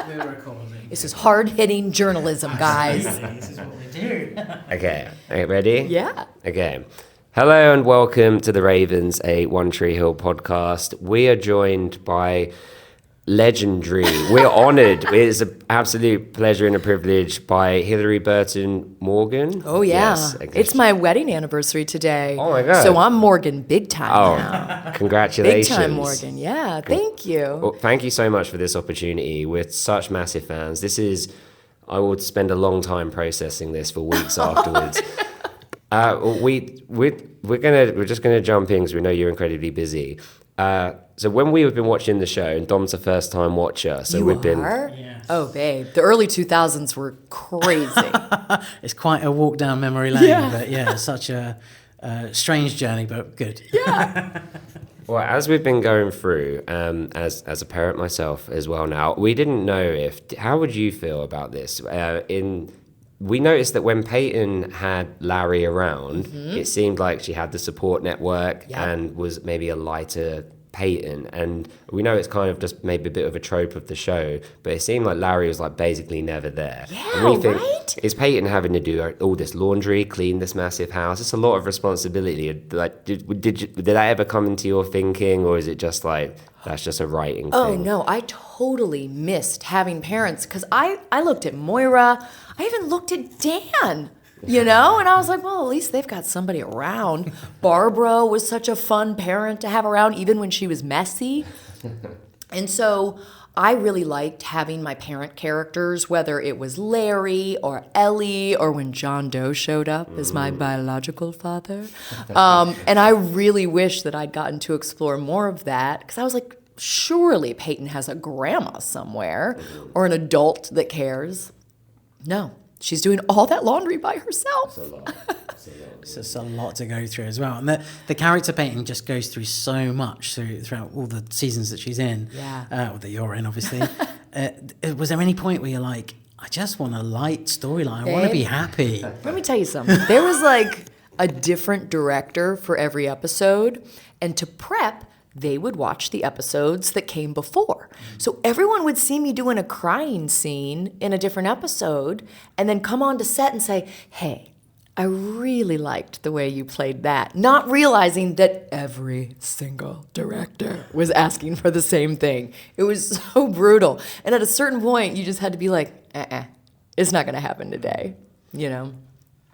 We're recording. This is hard-hitting journalism, guys. This is what we do. Okay, are you ready? Yeah. Okay. Hello and welcome to the Ravens, a One Tree Hill podcast. We are joined by legendary, we're honoured, it's an absolute pleasure and a privilege, by Hilarie Burton Morgan. Oh, yeah. Yes, okay. It's my wedding anniversary today. Oh, my God. So I'm Morgan big time now. Congratulations. Big time Morgan, yeah. Thank you. Well, thank you so much for this opportunity. We're such massive fans. This is, I would spend a long time processing this for weeks afterwards. We're just gonna jump in because we know you're incredibly busy. So when we've been watching the show, and Dom's a first time watcher, so we've been. Yes. Oh, babe. The early 2000s were crazy. It's quite a walk down memory lane, Yeah. but yeah, such a strange journey, but good. Yeah. Well, as we've been going through, as a parent myself as well now, we didn't know how would you feel about this? We noticed that when Peyton had Larry around, it seemed like she had the support network and was maybe a lighter Peyton. And we know it's kind of just maybe a bit of a trope of the show, but it seemed like Larry was like basically never there. Yeah, and we think, right? is Peyton having to do all this laundry, clean this massive house? It's a lot of responsibility. Like, did that ever come into your thinking, or is it just like that's just a writing thing? Oh, no. I totally missed having parents because I looked at Moira. I even looked at Dan, and I was like, well, at least they've got somebody around. Barbara was such a fun parent to have around, even when she was messy. And so I really liked having my parent characters, whether it was Larry or Ellie or when John Doe showed up as my biological father. And I really wish that I'd gotten to explore more of that because I was like, surely Peyton has a grandma somewhere or an adult that cares. No, she's doing all that laundry by herself. It's just a lot to go through as well. And the character Peyton just goes through so much throughout all the seasons that she's in. Yeah. Or that you're in, obviously. Was there any point where you're like, I just want a light storyline. I want to be happy. Let me tell you something. There was like a different director for every episode. And to prep, they would watch the episodes that came before. So everyone would see me doing a crying scene in a different episode and then come on to set and say, hey, I really liked the way you played that. Not realizing that every single director was asking for the same thing. It was so brutal. And at a certain point, you just had to be like, it's not going to happen today,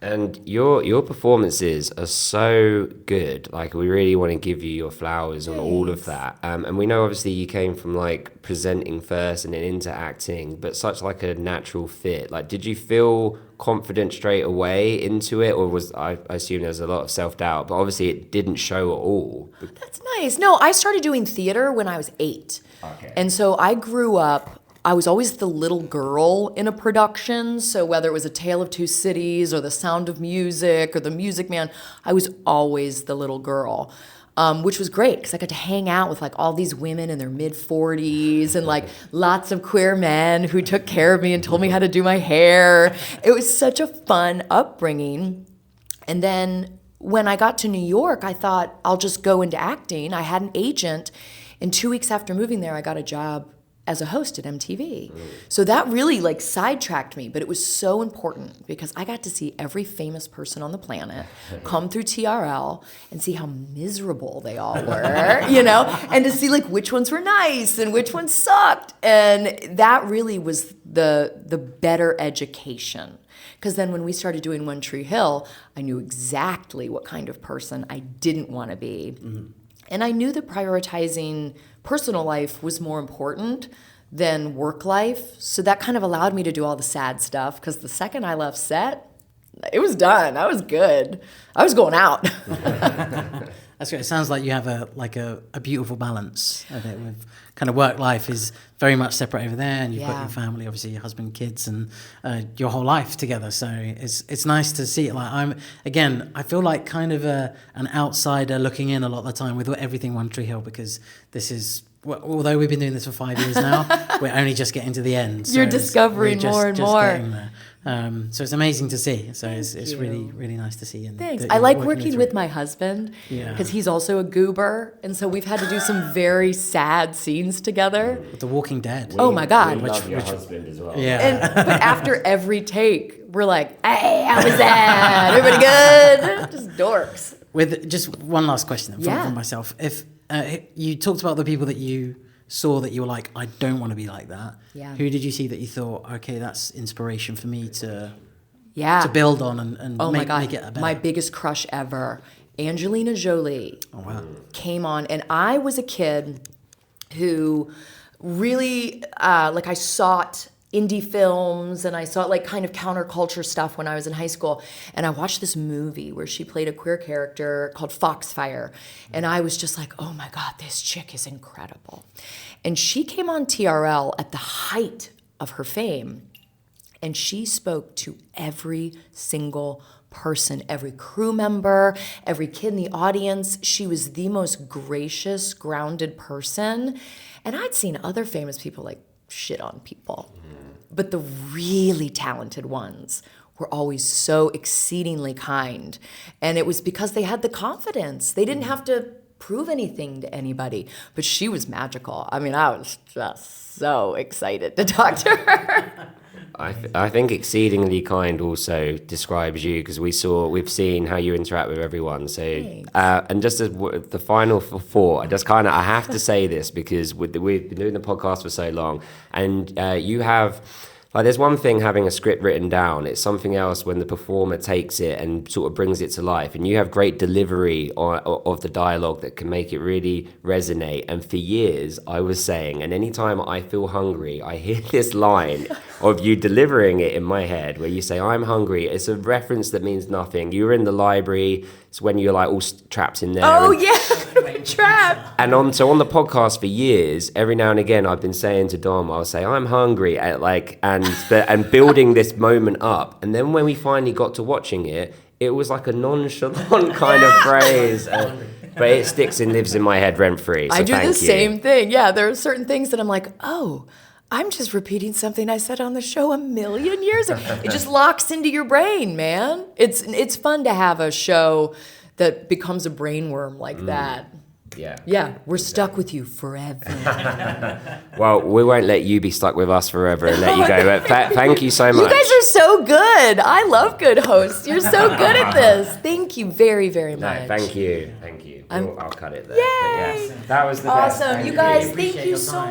And your performances are so good. Like, we really want to give you your flowers on all of that. And we know obviously you came from like presenting first and then into acting, but such like a natural fit. Like, did you feel confident straight away into it, or was I assume there's a lot of self-doubt, but obviously it didn't show at all? That's nice. No, I started doing theater when I was 8. Okay. And so I grew up, I was always the little girl in a production. So whether it was A Tale of Two Cities or The Sound of Music or The Music Man, I was always the little girl, which was great because I got to hang out with like all these women in their mid-40s and like lots of queer men who took care of me and told me how to do my hair. It was such a fun upbringing. And then when I got to New York, I thought I'll just go into acting. I had an agent. And 2 weeks after moving there, I got a job as a host at MTV. So that really like sidetracked me, but it was so important because I got to see every famous person on the planet come through TRL and see how miserable they all were, and to see like which ones were nice and which ones sucked. And that really was the better education. Because then when we started doing One Tree Hill, I knew exactly what kind of person I didn't want to be. And I knew that prioritizing personal life was more important than work life. So that kind of allowed me to do all the sad stuff because the second I left set, it was done. I was good. I was going out. That's great. It sounds like you have a beautiful balance of it with kind of work life is very much separate over there, and you've got your family, obviously your husband, kids, and your whole life together. So it's nice to see it. Like I feel like kind of an outsider looking in a lot of the time with everything One Tree Hill, because this is, although we've been doing this for 5 years now, we're only just getting to the end. So You're discovering more and more. So it's amazing to see. So it's you. really, really nice to see. And Thanks. that I you're like it working through. with my husband Yeah. because he's also a goober. And so we've had to do some very sad scenes together. With The Walking Dead. Oh my God. We love your which- husband as well. Yeah. But after every take, we're like, hey, how was that? Everybody good? Just dorks. With just one last question from, Yeah. from myself. If you talked about the people that you saw that you were like, I don't want to be like that. Yeah. Who did you see that you thought, okay, that's inspiration for me to Yeah. build on and Oh make, my God. make it a better? My biggest crush ever, Angelina Jolie. Oh, wow. Came on, and I was a kid who really I sought indie films, and I sought like kind of counterculture stuff when I was in high school, and I watched this movie where she played a queer character called Foxfire, and I was just like, oh my God, this chick is incredible. And she came on TRL at the height of her fame, and she spoke to every single person, every crew member, every kid in the audience. She was the most gracious, grounded person. And I'd seen other famous people like shit on people. But the really talented ones were always so exceedingly kind. And it was because they had the confidence. They didn't have to prove anything to anybody. But she was magical. I mean, I was just so excited to talk to her. I think exceedingly kind also describes you because we've seen how you interact with everyone. So and just as the final thought, I have to say this because we've been doing the podcast for so long, and you have. Like, there's one thing having a script written down. It's something else when the performer takes it and sort of brings it to life. And you have great delivery of the dialogue that can make it really resonate. And for years, I was saying, and anytime I feel hungry, I hear this line of you delivering it in my head where you say, I'm hungry. It's a reference that means nothing. You were in the library. It's when you're like all trapped in there. Oh, yeah. Trap. And on the podcast for years, every now and again, I've been saying to Dom, I'll say, I'm hungry, and building this moment up. And then when we finally got to watching it, it was like a nonchalant kind of phrase. But it sticks and lives in my head rent-free. So I do thank the you. same thing. Yeah, there are certain things that I'm like, oh, I'm just repeating something I said on the show 1,000,000 years ago. It just locks into your brain, man. It's fun to have a show that becomes a brainworm like that. Yeah. Yeah, we're stuck with you forever. Well, we won't let you be stuck with us forever and let you go. But thank you so much. You guys are so good. I love good hosts. You're so good at this. Thank you very, very much. No, thank you. Thank you. I'll cut it there. Yay! But yes, that was the best. Awesome. Thank You guys, Appreciate thank you your so time.